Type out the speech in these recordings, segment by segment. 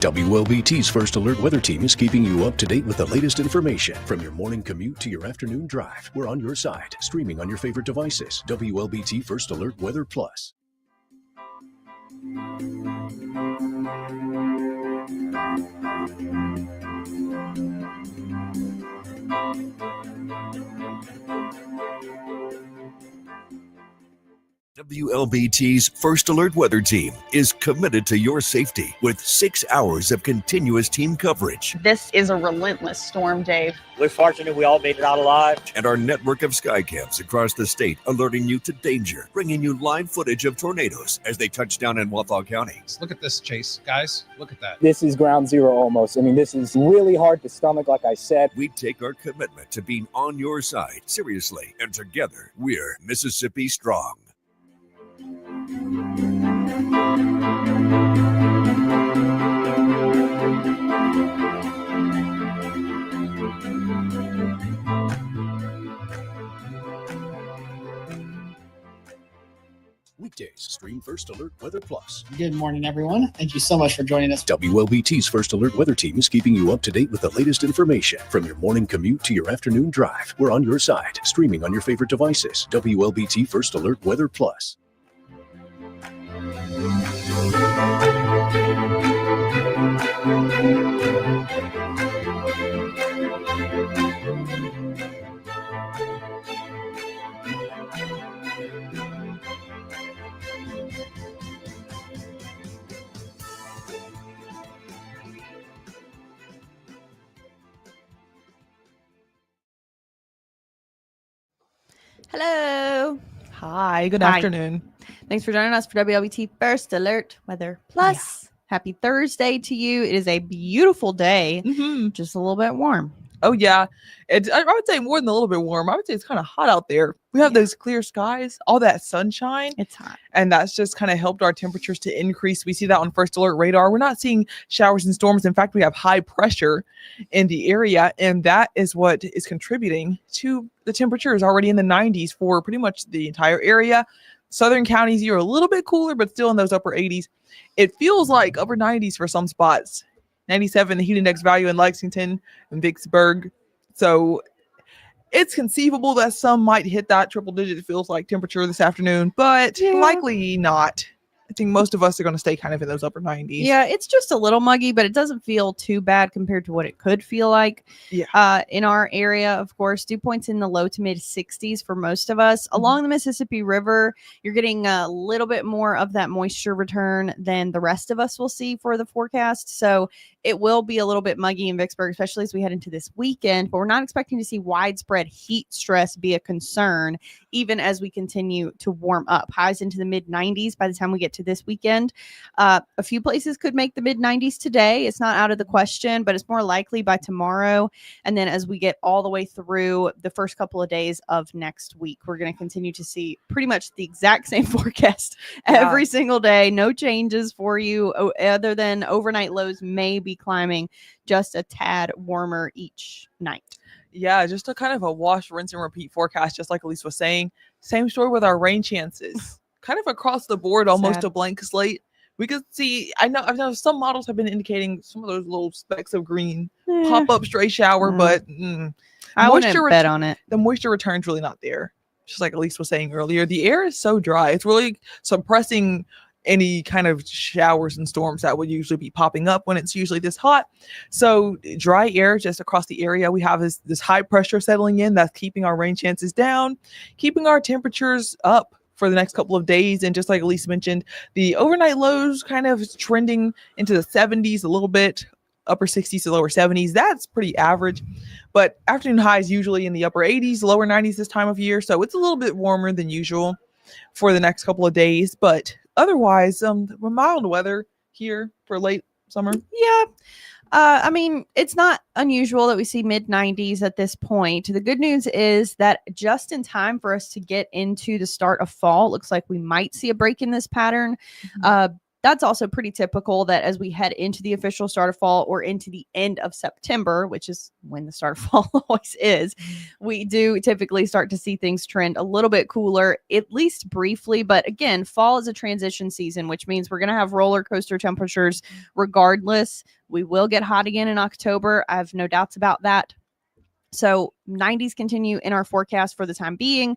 WLBT's First Alert Weather Team is keeping you up to date with the latest information. From your morning commute to your afternoon drive, we're on your side, streaming on your favorite devices. WLBT First Alert Weather Plus. WLBT's First Alert Weather Team is committed to your safety with 6 hours of continuous team coverage. This is a relentless storm, Dave. We're fortunate we all made it out alive. And our network of sky cams across the state alerting you to danger, bringing you live footage of tornadoes as they touch down in Wathau County. Look at this, Chase. Guys, look at that. This is ground zero almost. I mean, this is really hard to stomach, like I said. We take our commitment to being on your side seriously, and together we're Mississippi Strong. Weekdays, stream First Alert Weather Plus. Good morning, everyone. Thank you so much for joining us. WLBT's First Alert Weather Team is keeping you up to date with the latest information. From your morning commute to your afternoon drive, we're on your side, streaming on your favorite devices. WLBT First Alert Weather Plus. Hello. Hi, good Hi. afternoon. Thanks for joining us for WLBT First Alert Weather Plus. Happy Thursday to you. It is a beautiful day, just a little bit warm. Oh, yeah. I would say more than a little bit warm. I would say it's kind of hot out there. We have those clear skies, all that sunshine. It's hot. And that's just kind of helped our temperatures to increase. We see that on First Alert radar. We're not seeing showers and storms. In fact, we have high pressure in the area. And that is what is contributing to the temperatures already in the 90s for pretty much the entire area. Southern counties, you're a little bit cooler, but still in those upper 80s. It feels like upper 90s for some spots. 97, the heat index value in Lexington and Vicksburg. So it's conceivable that some might hit that triple digit, it feels like, temperature this afternoon, but likely not. I think most of us are going to stay kind of in those upper 90s. Yeah, it's just a little muggy, but it doesn't feel too bad compared to what it could feel like. In our area, of course, dew points in the low to mid 60s for most of us. Along the Mississippi River, you're getting a little bit more of that moisture return than the rest of us will see for the forecast. So it will be a little bit muggy in Vicksburg, especially as we head into this weekend, but we're not expecting to see widespread heat stress be a concern, even as we continue to warm up. Highs into the mid 90s by the time we get to this weekend. A few places could make the mid 90s today. It's not out of the question, but it's more likely by tomorrow. And then as we get all the way through the first couple of days of next week, we're going to continue to see pretty much the exact same forecast every single day. No changes for you other than overnight lows may be climbing just a tad warmer each night. Yeah, just a kind of a wash, rinse, and repeat forecast, just like Elise was saying. Same story with our rain chances. Kind of across the board, almost a blank slate. We could see, I've know some models have been indicating some of those little specks of green pop up stray shower, but I wouldn't bet on it. The moisture return's really not there. Just like Elise was saying earlier, the air is so dry. It's really suppressing any kind of showers and storms that would usually be popping up when it's usually this hot. So dry air just across the area. We have this high pressure settling in that's keeping our rain chances down, keeping our temperatures up for the next couple of days. And just like Elise mentioned, the overnight lows kind of trending into the 70s a little bit, upper 60s to lower 70s. That's pretty average. But afternoon highs usually in the upper 80s, lower 90s this time of year. So it's a little bit warmer than usual for the next couple of days. But otherwise, mild weather here for late summer. Yeah. I mean, it's not unusual that we see mid 90s at this point. The good news is that just in time for us to get into the start of fall, it looks like we might see a break in this pattern. that's also pretty typical that as we head into the official start of fall or into the end of September, which is when the start of fall always is, we do typically start to see things trend a little bit cooler, at least briefly. But again, fall is a transition season, which means we're going to have roller coaster temperatures regardless. We will get hot again in October. I have no doubts about that. So 90s continue in our forecast for the time being.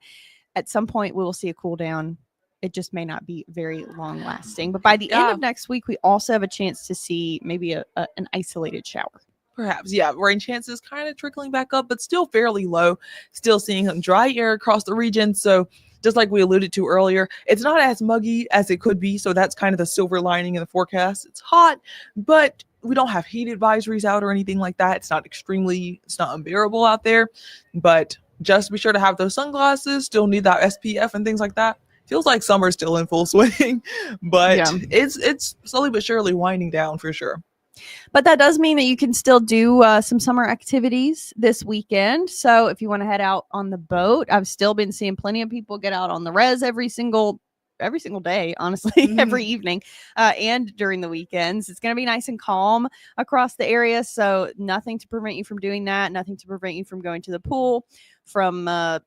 At some point, we will see a cool down. It just may not be very long lasting. But by the end of next week, we also have a chance to see maybe an isolated shower. Perhaps, yeah. Rain chances kind of trickling back up, but still fairly low. Still seeing some dry air across the region. So just like we alluded to earlier, it's not as muggy as it could be. So that's kind of the silver lining in the forecast. It's hot, but we don't have heat advisories out or anything like that. It's not unbearable out there. But just be sure to have those sunglasses. Still need that SPF and things like that. Feels like summer's still in full swing, but it's slowly but surely winding down for sure. But that does mean that you can still do some summer activities this weekend. So if you want to head out on the boat, I've still been seeing plenty of people get out on the res every single day, honestly, every evening and during the weekends. It's going to be nice and calm across the area. So nothing to prevent you from doing that. Nothing to prevent you from going to the pool, from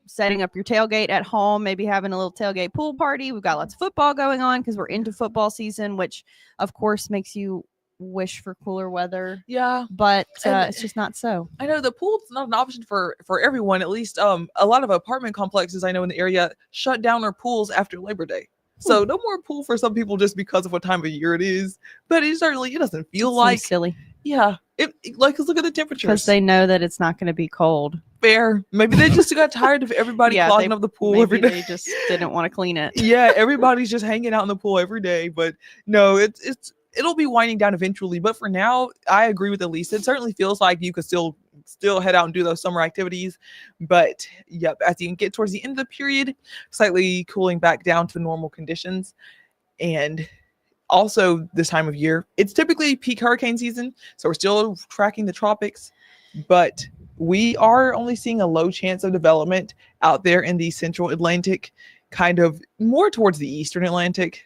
setting up your tailgate at home, maybe having a little tailgate pool party. We've got lots of football going on because we're into football season, which of course makes you wish for cooler weather. Yeah, but it's just not so. I know the pool's not an option for everyone. At least a lot of apartment complexes I know in the area shut down their pools after Labor Day. So no more pool for some people just because of what time of year it is. But it doesn't feel like silly. Yeah, cause look at the temperatures. Because they know that it's not going to be cold. Fair. Maybe they just got tired of everybody clogging up the pool every day. They just didn't want to clean it. Yeah, everybody's just hanging out in the pool every day. But no, it'll be winding down eventually. But for now, I agree with Elise. It certainly feels like you could still head out and do those summer activities. But yep, as you get towards the end of the period, slightly cooling back down to normal conditions. And also this time of year, it's typically peak hurricane season. So we're still tracking the tropics, but we are only seeing a low chance of development out there in the central Atlantic, kind of more towards the eastern Atlantic.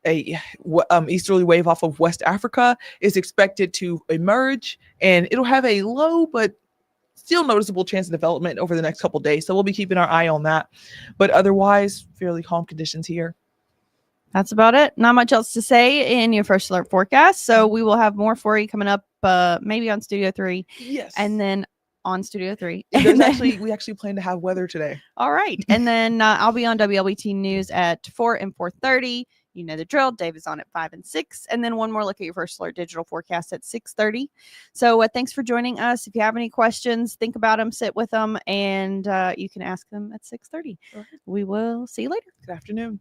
A easterly wave off of West Africa is expected to emerge, and it'll have a low but still noticeable chance of development over the next couple days. So we'll be keeping our eye on that. But otherwise, fairly calm conditions here. That's about it. Not much else to say in your first alert forecast. So we will have more for you coming up, maybe on Studio 3. Yes. And then on Studio 3. We actually plan to have weather today. All right. And then I'll be on WLBT News at 4 and 4:30. You know the drill. Dave is on at 5 and 6. And then one more look at your first alert digital forecast at 6:30. So thanks for joining us. If you have any questions, think about them, sit with them, and you can ask them at 6:30. Right. We will see you later. Good afternoon.